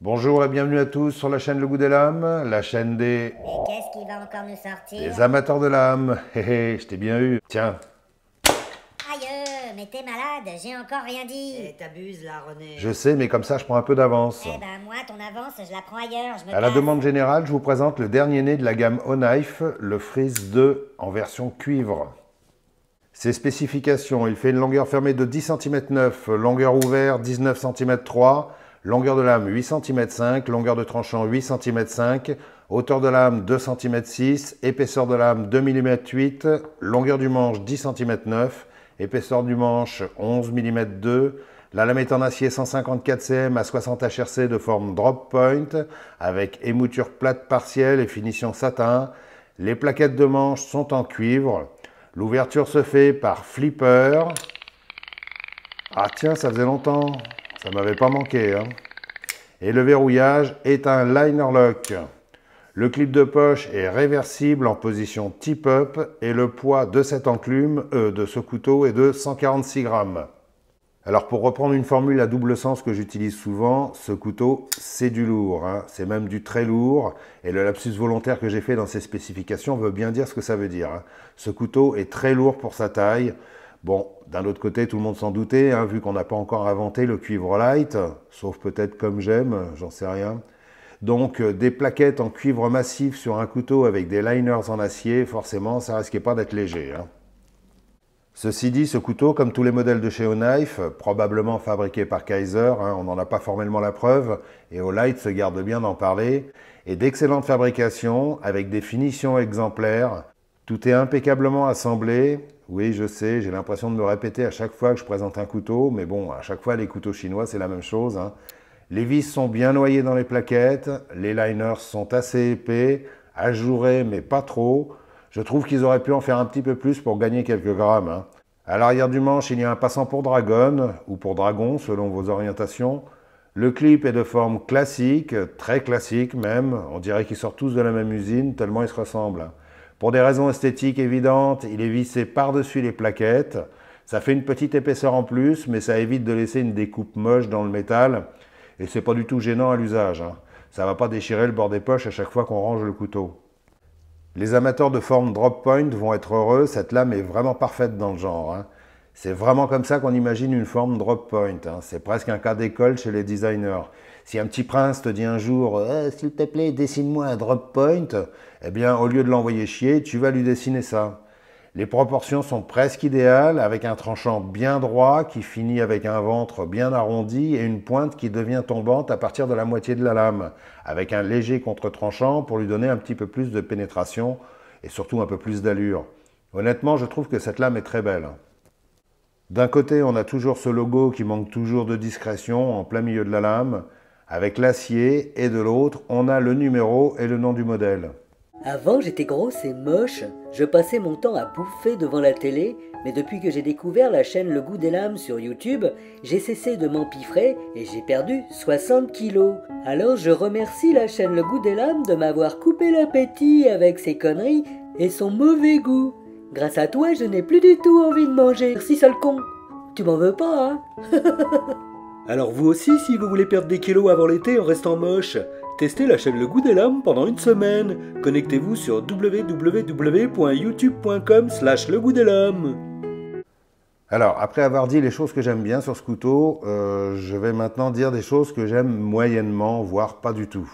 Bonjour et bienvenue à tous sur la chaîne Le Goût des Lames, la chaîne des... Mais qu'est-ce qui va encore nous sortir? des amateurs de lames. Hé hé, je t'ai bien eu. Tiens, Aïe, mais t'es malade, j'ai encore rien dit. Eh, t'abuses là, René. je sais, mais comme ça je prends un peu d'avance. Eh ben moi, ton avance, je la prends ailleurs, je me À la casse. demande générale, je vous présente le dernier né de la gamme O-Knife, le Freeze 2 en version cuivre. Ses spécifications, il fait une longueur fermée de 10 cm 9, longueur ouverte 19 cm 3, longueur de lame 8 cm 5, longueur de tranchant 8 cm 5, hauteur de lame 2 cm 6, épaisseur de lame 2 mm 8, longueur du manche 10 cm 9, épaisseur du manche 11 mm 2, la lame est en acier 154 cm à 60 HRC de forme drop point, avec émouture plate partielle et finition satin. Les plaquettes de manche sont en cuivre. L'ouverture se fait par flipper. Ah tiens, ça faisait longtemps, ça m'avait pas manqué, hein. Et le verrouillage est un liner lock. Le clip de poche est réversible en position tip-up et le poids de cette enclume, de ce couteau, est de 146 grammes. Alors pour reprendre une formule à double sens que j'utilise souvent, ce couteau c'est du lourd, hein. C'est même du très lourd, et le lapsus volontaire que j'ai fait dans ces spécifications veut bien dire ce que ça veut dire, hein. Ce couteau est très lourd pour sa taille. Bon, d'un autre côté, tout le monde s'en doutait, hein, vu qu'on n'a pas encore inventé le cuivre light, sauf peut-être comme j'aime, j'en sais rien. Donc des plaquettes en cuivre massif sur un couteau avec des liners en acier, forcément ça risquait pas d'être léger, hein. Ceci dit, ce couteau, comme tous les modèles de chez O-Knife, probablement fabriqué par Kaiser, hein, on n'en a pas formellement la preuve, et O-Light se garde bien d'en parler, est d'excellente fabrication, avec des finitions exemplaires. Tout est impeccablement assemblé. Oui, je sais, j'ai l'impression de me répéter à chaque fois que je présente un couteau, mais bon, à chaque fois, les couteaux chinois, c'est la même chose, hein. Les vis sont bien noyées dans les plaquettes, les liners sont assez épais, ajourés, mais pas trop. Je trouve qu'ils auraient pu en faire un petit peu plus pour gagner quelques grammes, hein. À l'arrière du manche, il y a un passant pour dragon, ou pour dragon, selon vos orientations. Le clip est de forme classique, très classique même. On dirait qu'ils sortent tous de la même usine, tellement ils se ressemblent. Pour des raisons esthétiques évidentes, il est vissé par-dessus les plaquettes. Ça fait une petite épaisseur en plus, mais ça évite de laisser une découpe moche dans le métal. Et c'est pas du tout gênant à l'usage, hein. Ça va pas déchirer le bord des poches à chaque fois qu'on range le couteau. Les amateurs de forme drop point vont être heureux, cette lame est vraiment parfaite dans le genre, hein. C'est vraiment comme ça qu'on imagine une forme drop point, hein. C'est presque un cas d'école chez les designers. Si un petit prince te dit un jour s'il te plaît, dessine-moi un drop point », eh bien, au lieu de l'envoyer chier, tu vas lui dessiner ça. Les proportions sont presque idéales, avec un tranchant bien droit qui finit avec un ventre bien arrondi et une pointe qui devient tombante à partir de la moitié de la lame, avec un léger contre-tranchant pour lui donner un petit peu plus de pénétration et surtout un peu plus d'allure. Honnêtement, je trouve que cette lame est très belle. D'un côté, on a toujours ce logo qui manque toujours de discrétion en plein milieu de la lame, avec l'acier, et de l'autre, on a le numéro et le nom du modèle. Avant, j'étais grosse et moche. Je passais mon temps à bouffer devant la télé, mais depuis que j'ai découvert la chaîne Le Goût des Lames sur YouTube, j'ai cessé de m'empiffrer et j'ai perdu 60 kilos. Alors je remercie la chaîne Le Goût des Lames de m'avoir coupé l'appétit avec ses conneries et son mauvais goût. Grâce à toi, je n'ai plus du tout envie de manger. Merci, sale con. Tu m'en veux pas, hein? Alors vous aussi, si vous voulez perdre des kilos avant l'été en restant moche, testez la chaîne Le Goût des Lames pendant une semaine. Connectez-vous sur www.youtube.com/legouttdeslames. Alors, après avoir dit les choses que j'aime bien sur ce couteau, je vais maintenant dire des choses que j'aime moyennement, voire pas du tout.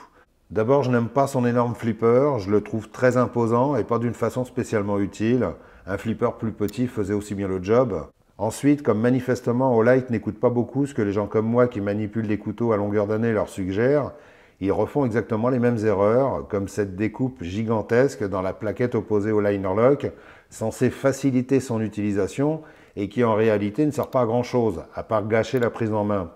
D'abord, je n'aime pas son énorme flipper, je le trouve très imposant et pas d'une façon spécialement utile. Un flipper plus petit faisait aussi bien le job. Ensuite, comme manifestement O-Light n'écoute pas beaucoup ce que les gens comme moi qui manipulent des couteaux à longueur d'année leur suggèrent, ils refont exactement les mêmes erreurs, comme cette découpe gigantesque dans la plaquette opposée au liner lock, censée faciliter son utilisation et qui en réalité ne sert pas à grand chose, à part gâcher la prise en main.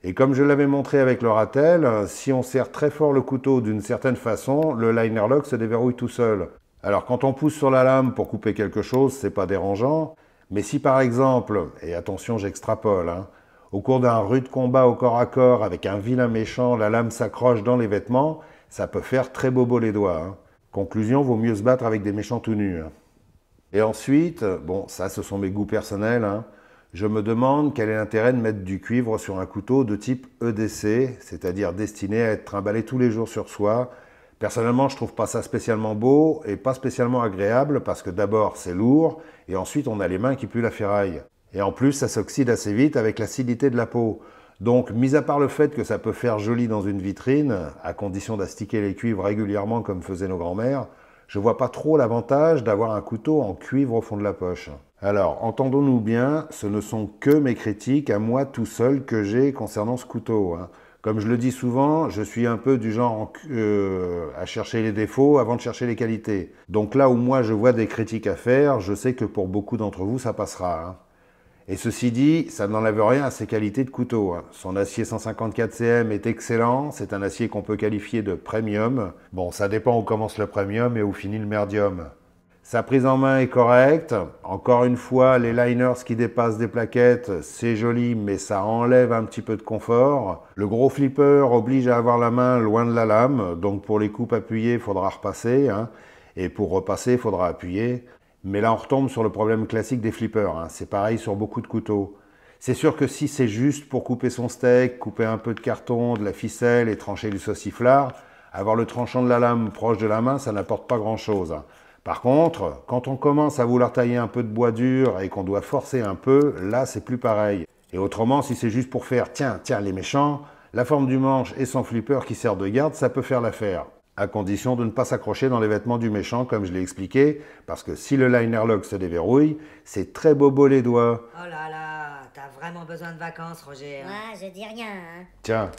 Et comme je l'avais montré avec le ratel, si on serre très fort le couteau d'une certaine façon, le liner lock se déverrouille tout seul. Alors quand on pousse sur la lame pour couper quelque chose, c'est pas dérangeant, mais si par exemple, et attention j'extrapole, hein, au cours d'un rude combat au corps à corps avec un vilain méchant, la lame s'accroche dans les vêtements, ça peut faire très bobo les doigts, hein. Conclusion, vaut mieux se battre avec des méchants tout nus, hein. Et ensuite, bon, ça ce sont mes goûts personnels, hein, Je me demande quel est l'intérêt de mettre du cuivre sur un couteau de type EDC, c'est-à-dire destiné à être trimballé tous les jours sur soi. Personnellement, je trouve pas ça spécialement beau et pas spécialement agréable parce que d'abord c'est lourd et ensuite on a les mains qui puent la ferraille. Et en plus, ça s'oxyde assez vite avec l'acidité de la peau. Donc, mis à part le fait que ça peut faire joli dans une vitrine, à condition d'astiquer les cuivres régulièrement comme faisaient nos grands-mères, je vois pas trop l'avantage d'avoir un couteau en cuivre au fond de la poche. Alors, entendons-nous bien, ce ne sont que mes critiques à moi tout seul que j'ai concernant ce couteau. Comme je le dis souvent, je suis un peu du genre à chercher les défauts avant de chercher les qualités. Donc là où moi je vois des critiques à faire, je sais que pour beaucoup d'entre vous ça passera. Et ceci dit, ça n'enlève rien à ses qualités de couteau. Son acier 154 cm est excellent, c'est un acier qu'on peut qualifier de premium. Bon, ça dépend où commence le premium et où finit le merdium. Sa prise en main est correcte. Encore une fois, les liners qui dépassent des plaquettes, c'est joli, mais ça enlève un petit peu de confort. Le gros flipper oblige à avoir la main loin de la lame, donc pour les coupes appuyées, il faudra repasser, et pour repasser, il faudra appuyer. Mais là, on retombe sur le problème classique des flippers. C'est pareil sur beaucoup de couteaux. C'est sûr que si c'est juste pour couper son steak, couper un peu de carton, de la ficelle et trancher du sauciflard, avoir le tranchant de la lame proche de la main, ça n'apporte pas grand-chose. Par contre, quand on commence à vouloir tailler un peu de bois dur et qu'on doit forcer un peu, là c'est plus pareil. Et autrement, si c'est juste pour faire, tiens, les méchants, la forme du manche et son flipper qui sert de garde, ça peut faire l'affaire. À condition de ne pas s'accrocher dans les vêtements du méchant, comme je l'ai expliqué, parce que si le liner lock se déverrouille, c'est très bobo les doigts. Oh là là, t'as vraiment besoin de vacances, Roger. Moi, je dis rien. Tiens.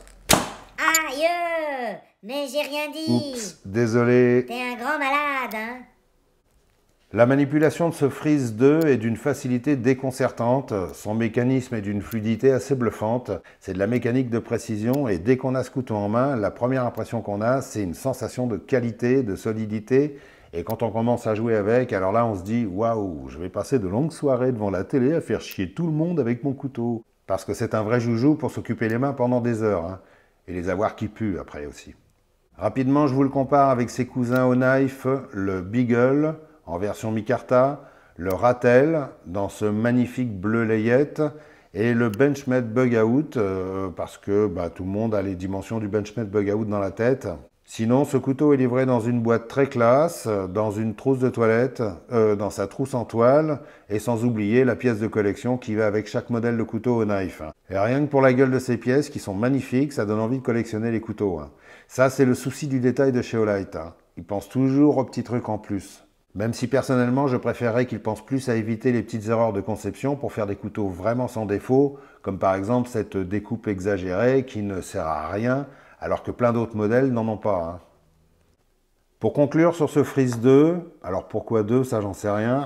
Aïe, mais j'ai rien dit. Oups, désolé. T'es un grand malade, La manipulation de ce Freeze 2 est d'une facilité déconcertante, son mécanisme est d'une fluidité assez bluffante, c'est de la mécanique de précision et dès qu'on a ce couteau en main, la première impression qu'on a, c'est une sensation de qualité, de solidité, et quand on commence à jouer avec, alors là on se dit « Waouh, je vais passer de longues soirées devant la télé à faire chier tout le monde avec mon couteau ». Parce que c'est un vrai joujou pour s'occuper les mains pendant des heures, et les avoir qui puent après aussi. Rapidement, je vous le compare avec ses cousins au knife, le Beagle, en version micarta, le Ratel dans ce magnifique bleu layette et le Benchmade Bug Out parce que tout le monde a les dimensions du Benchmade Bug Out dans la tête. Sinon, ce couteau est livré dans une boîte très classe, dans une trousse de toilette, dans sa trousse en toile et sans oublier la pièce de collection qui va avec chaque modèle de couteau au knife. Et rien que pour la gueule de ces pièces qui sont magnifiques, ça donne envie de collectionner les couteaux. Ça, c'est le souci du détail de chez Olight. Ils pensent toujours aux petits trucs en plus. Même si personnellement, je préférerais qu'ils pensent plus à éviter les petites erreurs de conception pour faire des couteaux vraiment sans défaut, comme par exemple cette découpe exagérée qui ne sert à rien, alors que plein d'autres modèles n'en ont pas. Pour conclure sur ce Freeze 2, alors pourquoi 2, ça j'en sais rien,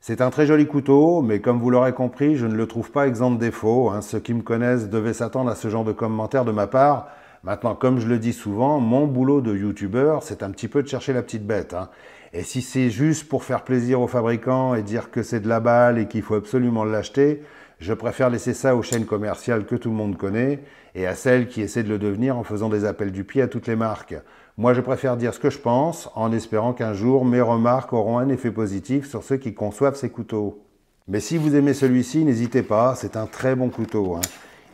c'est un très joli couteau, mais comme vous l'aurez compris, je ne le trouve pas exempt de défauts. Ceux qui me connaissent devaient s'attendre à ce genre de commentaires de ma part. Maintenant, comme je le dis souvent, mon boulot de youtubeur, c'est un petit peu de chercher la petite bête. Et si c'est juste pour faire plaisir aux fabricants et dire que c'est de la balle et qu'il faut absolument l'acheter, je préfère laisser ça aux chaînes commerciales que tout le monde connaît et à celles qui essaient de le devenir en faisant des appels du pied à toutes les marques. Moi, je préfère dire ce que je pense en espérant qu'un jour, mes remarques auront un effet positif sur ceux qui conçoivent ces couteaux. Mais si vous aimez celui-ci, n'hésitez pas, c'est un très bon couteau.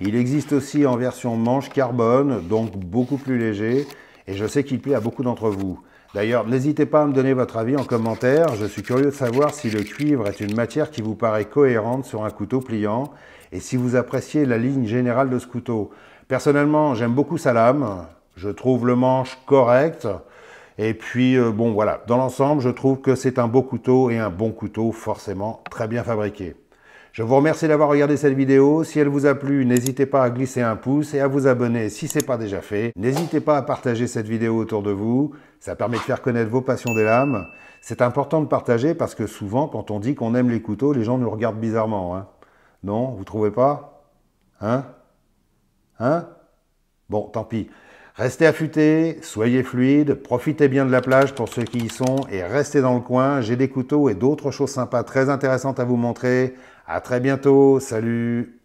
Il existe aussi en version manche carbone, donc beaucoup plus léger, et je sais qu'il plaît à beaucoup d'entre vous. D'ailleurs, n'hésitez pas à me donner votre avis en commentaire, je suis curieux de savoir si le cuivre est une matière qui vous paraît cohérente sur un couteau pliant, et si vous appréciez la ligne générale de ce couteau. Personnellement, j'aime beaucoup sa lame, je trouve le manche correct, et puis bon voilà, dans l'ensemble, je trouve que c'est un beau couteau et un bon couteau forcément très bien fabriqué. Je vous remercie d'avoir regardé cette vidéo. Si elle vous a plu, n'hésitez pas à glisser un pouce et à vous abonner si ce n'est pas déjà fait. N'hésitez pas à partager cette vidéo autour de vous. Ça permet de faire connaître vos passions des lames. C'est important de partager parce que souvent, quand on dit qu'on aime les couteaux, les gens nous regardent bizarrement. Non, vous trouvez pas? Bon, tant pis. Restez affûtés, soyez fluides, profitez bien de la plage pour ceux qui y sont et restez dans le coin. J'ai des couteaux et d'autres choses sympas très intéressantes à vous montrer. À très bientôt, salut!